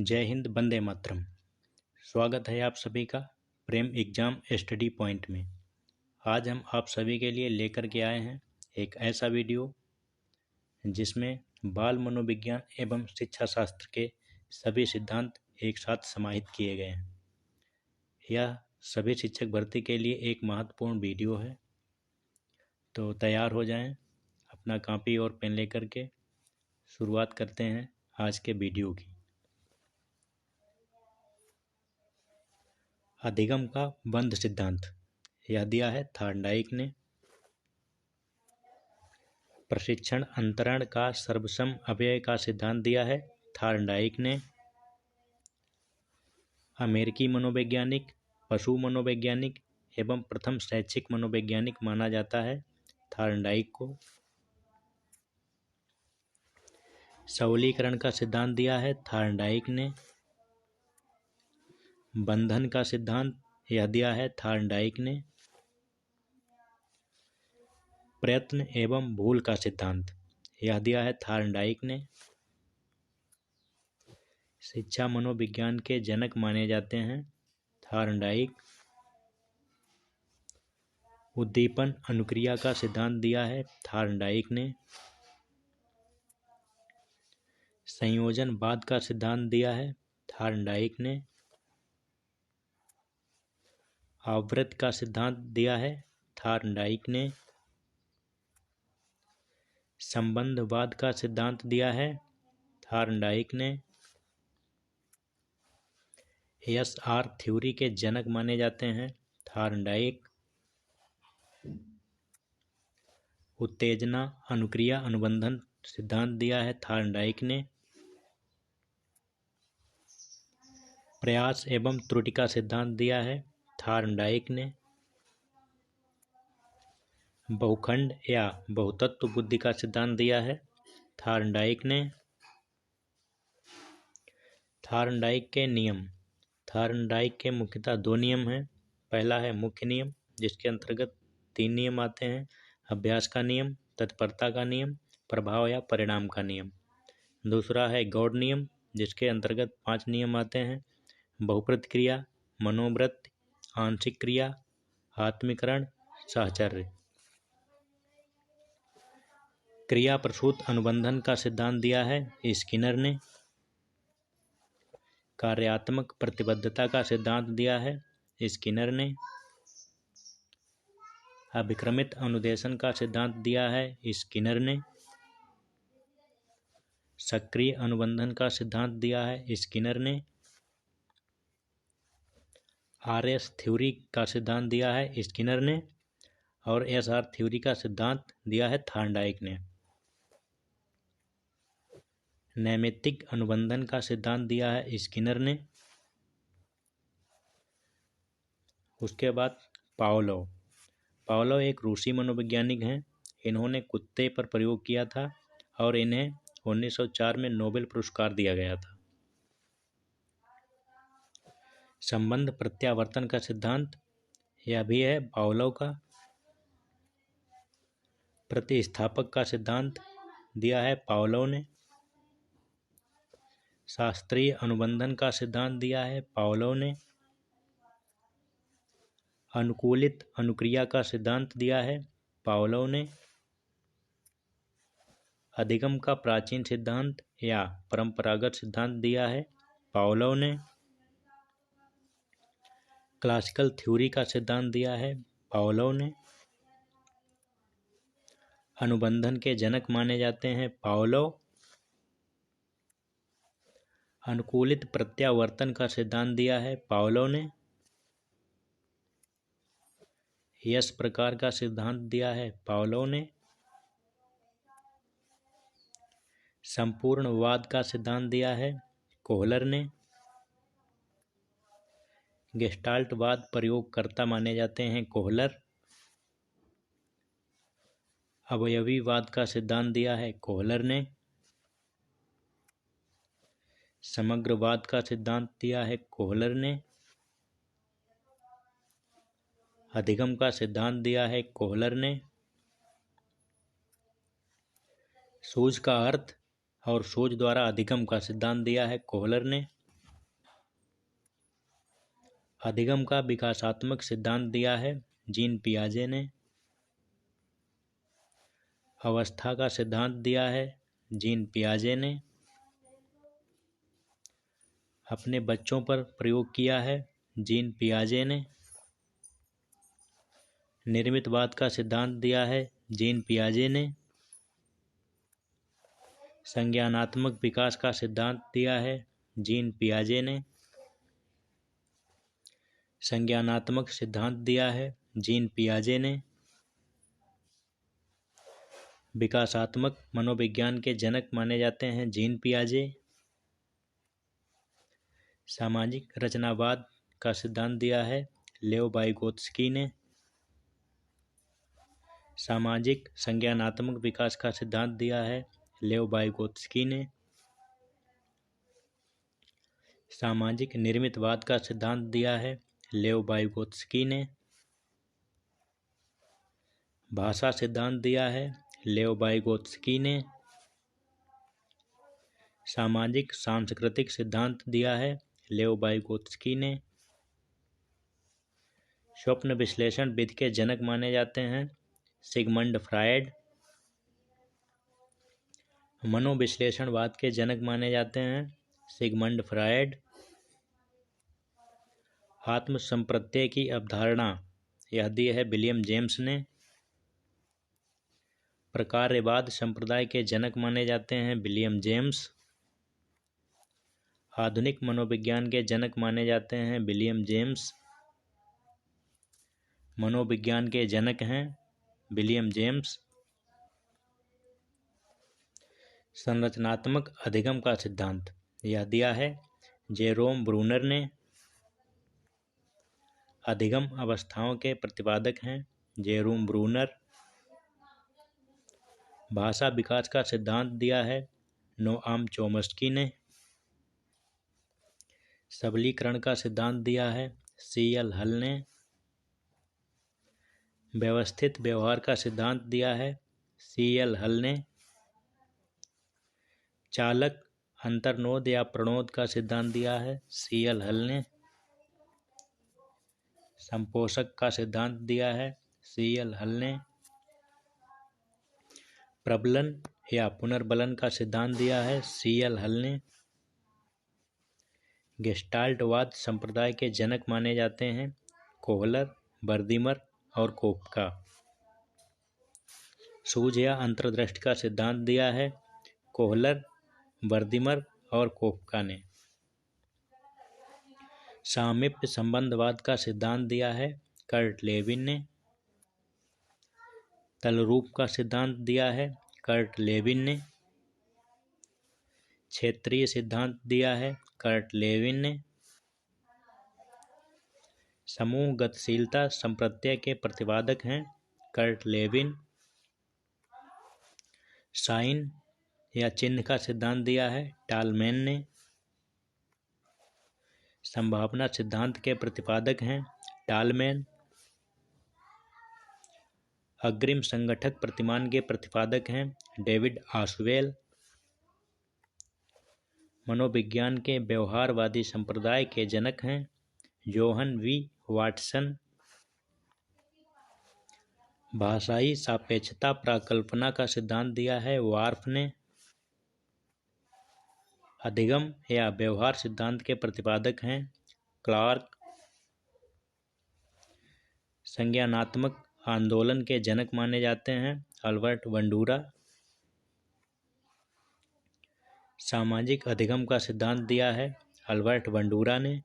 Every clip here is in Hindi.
जय हिंद, वंदे मातरम। स्वागत है आप सभी का प्रेम एग्जाम स्टडी पॉइंट में। आज हम आप सभी के लिए लेकर के आए हैं एक ऐसा वीडियो जिसमें बाल मनोविज्ञान एवं शिक्षा शास्त्र के सभी सिद्धांत एक साथ समाहित किए गए हैं। यह सभी शिक्षक भर्ती के लिए एक महत्वपूर्ण वीडियो है। तो तैयार हो जाएं, अपना कॉपी और पेन लेकर के शुरुआत करते हैं आज के वीडियो की। अधिगम का बंध सिद्धांत यह दिया है थॉर्नडाइक ने। प्रशिक्षण अंतरण का सर्वसम अव्यय का सिद्धांत दिया है थॉर्नडाइक ने। अमेरिकी मनोवैज्ञानिक, पशु मनोवैज्ञानिक एवं प्रथम शैक्षिक मनोवैज्ञानिक माना जाता है थॉर्नडाइक को। सबलीकरण का सिद्धांत दिया है थॉर्नडाइक ने। बंधन का सिद्धांत यह दिया है थॉर्नडाइक ने। प्रयत्न एवं भूल का सिद्धांत यह दिया है थॉर्नडाइक ने। शिक्षा मनोविज्ञान के जनक माने जाते हैं थॉर्नडाइक। उद्दीपन अनुक्रिया का सिद्धांत दिया है थॉर्नडाइक ने। संयोजनवाद का सिद्धांत दिया है थॉर्नडाइक ने। आवृत्त का सिद्धांत दिया है थॉर्नडाइक ने। संबंधवाद का सिद्धांत दिया है थॉर्नडाइक ने। एस.आर. थ्योरी के जनक माने जाते हैं थॉर्नडाइक। उत्तेजना अनुक्रिया अनुबंधन सिद्धांत दिया है थॉर्नडाइक ने। प्रयास एवं त्रुटि का सिद्धांत दिया है थॉर्नडाइक ने। बहुखंड या बहुतत्व बुद्धि का सिद्धांत दिया है थॉर्नडाइक ने। थॉर्नडाइक के नियम। थॉर्नडाइक के मुख्यतः दो नियम हैं। पहला है मुख्य नियम, जिसके अंतर्गत 3 नियम आते हैं। अभ्यास का नियम, तत्परता का नियम, प्रभाव या परिणाम का नियम। दूसरा है गौड़ नियम, जिसके अंतर्गत 5 नियम आते हैं। बहुप्रत क्रिया, मनोवृत्त, आंशिक क्रिया, आत्मीकरण, साहचर्य। क्रिया प्रसूत अनुबंधन का सिद्धांत दिया है स्किनर ने। कार्यात्मक प्रतिबद्धता का सिद्धांत दिया है स्किनर ने। अभिक्रमित अनुदेशन का सिद्धांत दिया है स्किनर ने। सक्रिय अनुबंधन का सिद्धांत दिया है स्किनर ने। आर.एस. थ्योरी का सिद्धांत दिया है स्किनर ने। और एस.आर. थ्योरी का सिद्धांत दिया है थॉर्नडाइक ने। नैमित्तिक अनुबंधन का सिद्धांत दिया है स्किनर ने। उसके बाद पावलोव। पावलोव एक रूसी मनोवैज्ञानिक हैं। इन्होंने कुत्ते पर प्रयोग किया था और इन्हें 1904 में नोबेल पुरस्कार दिया गया था। संबंध प्रत्यावर्तन का सिद्धांत यह भी है पावलोव का। प्रतिस्थापक का सिद्धांत दिया है पावलोव ने। शास्त्रीय अनुबंधन का सिद्धांत दिया है पावलोव ने। अनुकूलित अनुक्रिया का सिद्धांत दिया है पावलोव ने। अधिगम का प्राचीन सिद्धांत या परंपरागत सिद्धांत दिया है पावलोव ने। क्लासिकल थ्योरी का सिद्धांत दिया है पावलोव ने। अनुबंधन के जनक माने जाते हैं पावलोव। अनुकूलित प्रत्यावर्तन का सिद्धांत दिया है पावलोव ने। यश प्रकार का सिद्धांत दिया है पावलोव ने। संपूर्णवाद का सिद्धांत दिया है कोहलर ने। गेस्टाल्टवाद प्रयोगकर्ता माने जाते हैं कोहलर। अवयवीवाद का सिद्धांत दिया है कोहलर ने। समग्रवाद का सिद्धांत दिया है कोहलर ने। अधिगम का सिद्धांत दिया है कोहलर ने। सूझ का अर्थ और सूझ द्वारा अधिगम का सिद्धांत दिया है कोहलर ने। अधिगम का विकासात्मक सिद्धांत दिया है जीन पियाजे ने। अवस्था का सिद्धांत दिया है जीन पियाजे ने। अपने बच्चों पर प्रयोग किया है जीन पियाजे ने। निर्मितवाद का सिद्धांत दिया है जीन पियाजे ने। संज्ञानात्मक विकास का सिद्धांत दिया है जीन पियाजे ने। संज्ञानात्मक सिद्धांत दिया है जीन पियाजे ने। विकासात्मक मनोविज्ञान के जनक माने जाते हैं जीन पियाजे। सामाजिक रचनावाद का सिद्धांत दिया है लेओ वाइगोत्स्की ने। सामाजिक संज्ञानात्मक विकास का सिद्धांत दिया है लेओ वाइगोत्स्की ने। सामाजिक निर्मितवाद का सिद्धांत दिया है लेओ वाइगोत्स्की ने। भाषा सिद्धांत दिया है लेओ वाइगोत्स्की ने। सामाजिक सांस्कृतिक सिद्धांत दिया है लेओ वाइगोत्स्की ने। स्वप्न विश्लेषण विधि के जनक माने जाते हैं सिगमंड फ्रायड। मनोविश्लेषणवाद के जनक माने जाते हैं सिगमंड फ्रायड। आत्म संप्रत्यय की अवधारणा यह दी है विलियम जेम्स ने। प्रकार्यवाद संप्रदाय के जनक माने जाते हैं विलियम जेम्स। आधुनिक मनोविज्ञान के जनक माने जाते हैं विलियम जेम्स। मनोविज्ञान के जनक हैं विलियम जेम्स। संरचनात्मक अधिगम का सिद्धांत यह दिया है जेरोम ब्रूनर ने। अधिगम अवस्थाओं के प्रतिपादक हैं जेरोम ब्रूनर। भाषा विकास का सिद्धांत दिया है नोआम चोम्स्की ने। सबलीकरण का सिद्धांत दिया है सी.एल. हल ने। व्यवस्थित व्यवहार का सिद्धांत दिया है सी.एल. हल ने। चालक अंतर्नोद या प्रणोद का सिद्धांत दिया है सी.एल. हल ने। संपोषक का सिद्धांत दिया है सी.एल. हल ने। प्रबलन या पुनर्बलन का सिद्धांत दिया है सी.एल. हल ने। गेस्टाल्टवाद संप्रदाय के जनक माने जाते हैं कोहलर, वर्दीमर और कोफका। सूझ या अंतर्दृष्टि का सिद्धांत दिया है कोहलर, वर्दीमर और कोफका ने। सामीप्य संबंधवाद का सिद्धांत दिया है कर्ट लेविन ने। तलरूप का सिद्धांत दिया है कर्ट लेविन ने। क्षेत्रीय सिद्धांत दिया है कर्ट लेविन ने। समूह गतिशीलता संप्रत्यय के प्रतिपादक हैं कर्ट लेविन। साइन या चिन्ह का सिद्धांत दिया है टालमैन ने। संभावना सिद्धांत के प्रतिपादक हैं टालमैन। अग्रिम संगठक प्रतिमान के प्रतिपादक हैं डेविड आशवेल। मनोविज्ञान के व्यवहारवादी संप्रदाय के जनक हैं जोहन वी वाटसन। भाषाई सापेक्षता प्राकल्पना का सिद्धांत दिया है वार्फ ने। अधिगम या व्यवहार सिद्धांत के प्रतिपादक हैं क्लार्क। संज्ञानात्मक आंदोलन के जनक माने जाते हैं अल्बर्ट बंडूरा। सामाजिक अधिगम का सिद्धांत दिया है अल्बर्ट बंडूरा ने।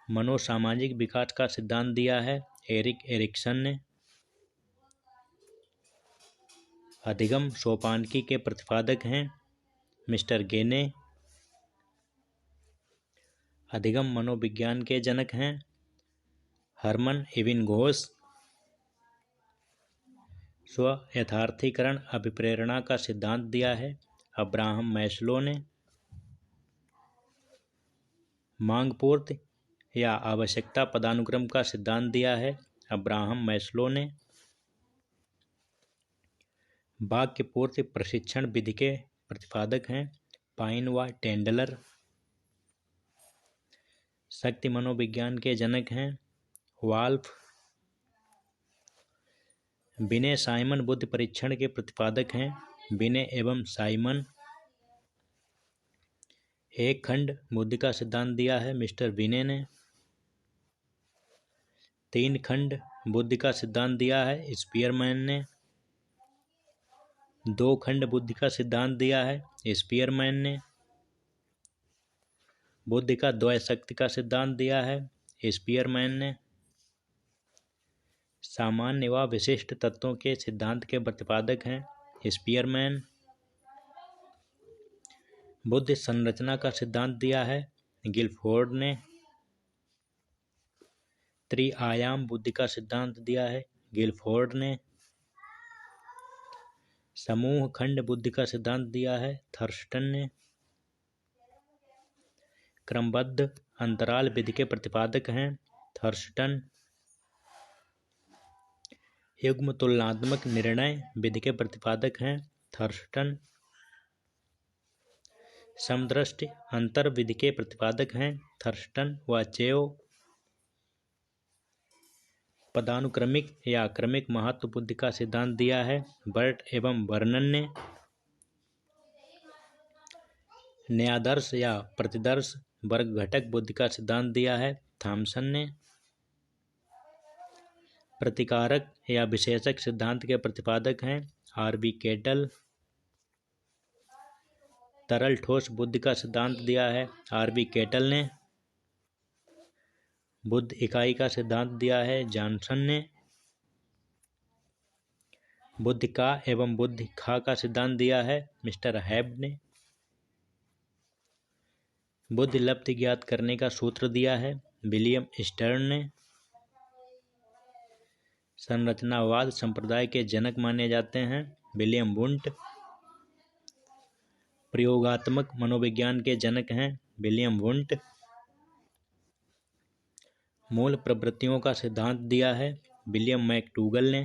मनोसामाजिक विकास का सिद्धांत दिया है एरिक एरिक्सन ने। अधिगम सोपानकी के प्रतिपादक हैं मिस्टर गेने। अधिगम मनोविज्ञान के जनक हैं हरमन एबिंगहॉस। स्व यथार्थीकरण अभिप्रेरणा का सिद्धांत दिया है अब्राहम मैस्लो ने। मांग पूर्ति या आवश्यकता पदानुक्रम का सिद्धांत दिया है अब्राहम मैस्लो ने। वाक्य पूर्ति प्रशिक्षण विधि के प्रतिपादक हैं पाइन व टेंडलर। शक्ति मनोविज्ञान के जनक हैं वाल्फ। विनय साइमन बुद्धि परीक्षण के प्रतिपादक हैं विनय एवं साइमन। एक खंड बुद्धि का सिद्धांत दिया है मिस्टर विनय ने। 3 खंड बुद्धि का सिद्धांत दिया है स्पीयरमैन ने। 2 खंड बुद्धि का सिद्धांत दिया है स्पीयरमैन ने। बुद्धि का द्वय शक्ति का सिद्धांत दिया है स्पीयरमैन ने। सामान्य व विशिष्ट तत्वों के सिद्धांत के प्रतिपादक हैं स्पीयरमैन। बुद्धि संरचना का सिद्धांत दिया है गिलफोर्ड ने। त्रिआयाम बुद्धि का सिद्धांत दिया है गिलफोर्ड ने। समूह खंड बुद्धि का सिद्धांत दिया है थर्स्टन ने। क्रमबद्ध अंतराल विधि के प्रतिपादक हैं थर्स्टन। युग्म तुलनात्मक निर्णय विधि के प्रतिपादक हैं थर्स्टन। समदृष्टि अंतर विधि के प्रतिपादक हैं थर्स्टन व चेओ। पदानुक्रमिक या क्रमिक महत्व बुद्धि का सिद्धांत दिया है बर्ट एवं वर्नन ने। न्यायादर्श या प्रतिदर्श वर्ग घटक बुद्धि का सिद्धांत दिया है थॉमसन ने। प्रतिकारक या विशेषक सिद्धांत के प्रतिपादक हैं आर.बी. केटल। तरल ठोस बुद्धि का सिद्धांत दिया है आर.बी. केटल ने। बुद्ध इकाई का सिद्धांत दिया है जॉनसन ने। बुद्धि का एवं बुद्धि खा का सिद्धांत दिया है मिस्टर हैब ने। बुद्धि लब्धि ज्ञात करने का सूत्र दिया है विलियम स्टर्न ने। संरचनावाद संप्रदाय के जनक माने जाते हैं विलियम वुंट। प्रयोगात्मक मनोविज्ञान के जनक हैं विलियम वुंट। मूल प्रवृत्तियों का सिद्धांत दिया है विलियम मैकडूगल ने।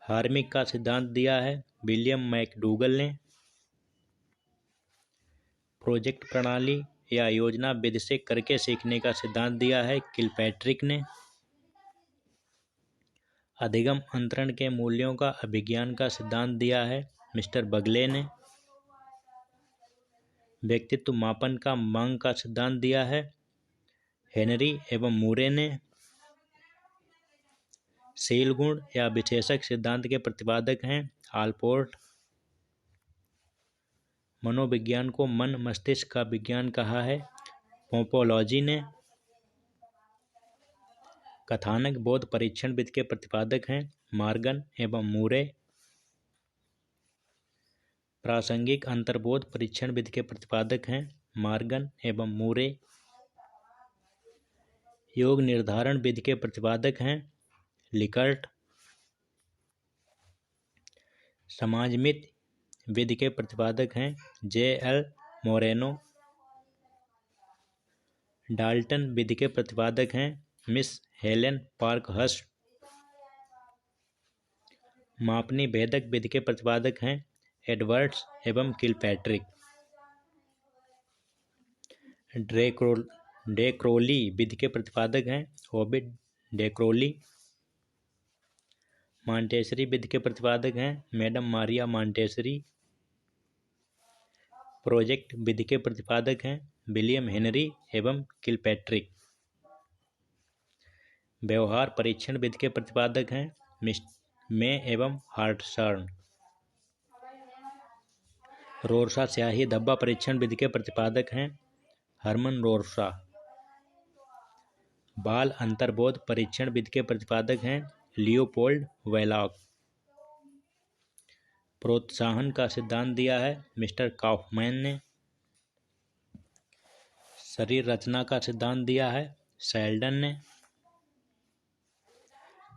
हार्मिक का सिद्धांत दिया है विलियम मैकडूगल ने। प्रोजेक्ट प्रणाली या योजना विधि से करके सीखने का सिद्धांत दिया है किलपैट्रिक ने। अधिगम अंतरण के मूल्यों का अभिज्ञान का सिद्धांत दिया है मिस्टर बगले ने। व्यक्तित्व मापन का मांग का सिद्धांत दिया है हेनरी एवं मूरे ने। शील गुण या विशेषक सिद्धांत के प्रतिपादक हैं आलपोर्ट। मनोविज्ञान को मन मस्तिष्क का विज्ञान कहा है पोपोलॉजी ने। कथानक बोध परीक्षण विधि के प्रतिपादक हैं मॉर्गन एवं मूरे। प्रासंगिक अंतर्बोध परीक्षण विधि के प्रतिपादक हैं मॉर्गन एवं मूरे। योग निर्धारण विधि के प्रतिपादक हैं लिकर्ट। समाजमित विधि के प्रतिपादक हैं जे.एल. मोरेनो। डाल्टन विधि के प्रतिपादक हैं मिस हेलेन पार्कहर्स्ट। मापनी भेदक विधि के प्रतिपादक हैं एडवर्ड्स एवं किलपैट्रिक। डेक्रोली विधि के प्रतिपादक हैं ओविड डेक्रोली। मॉन्टेसरी विधि के प्रतिपादक हैं मैडम मारिया मॉन्टेसरी। प्रोजेक्ट विधि के प्रतिपादक हैं विलियम हेनरी एवं किलपैट्रिक। व्यवहार परीक्षण विधि के प्रतिपादक हैं मे एवं हार्टशर्न। रोरसा स्याही धब्बा परीक्षण विधि के प्रतिपादक हैं हरमन रोरसा। बाल अंतर्बोध परीक्षण विधि के प्रतिपादक हैं लियोपोल्ड वेलॉक। प्रोत्साहन का सिद्धांत दिया है मिस्टर काउफमैन ने। शरीर रचना का सिद्धांत दिया है शेल्डन ने।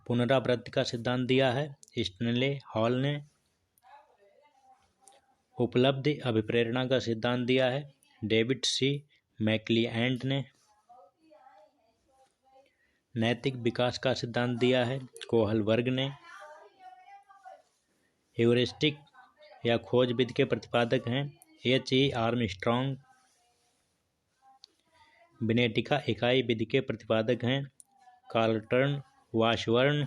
पुनरावृत्ति का सिद्धांत दिया है स्टैनले हॉल ने। उपलब्धि अभिप्रेरणा का सिद्धांत दिया है डेविड सी मैक्लिएंट ने। नैतिक विकास का सिद्धांत दिया है कोहलबर्ग ने। ह्यूरिस्टिक या खोज विधि के प्रतिपादक हैं H.E. आर्मस्ट्रॉन्ग। विनेटिका इकाई विधि के प्रतिपादक हैं कार्लटन वाशबर्न।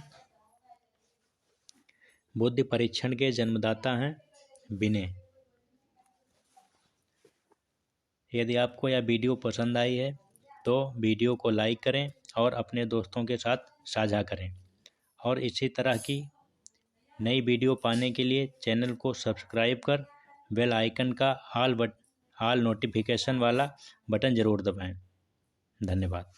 बुद्धि परीक्षण के जन्मदाता हैं बिने। यदि आपको यह वीडियो पसंद आई है तो वीडियो को लाइक करें और अपने दोस्तों के साथ साझा करें, और इसी तरह की नई वीडियो पाने के लिए चैनल को सब्सक्राइब कर बेल आइकन का ऑल नोटिफिकेशन वाला बटन ज़रूर दबाएं। धन्यवाद।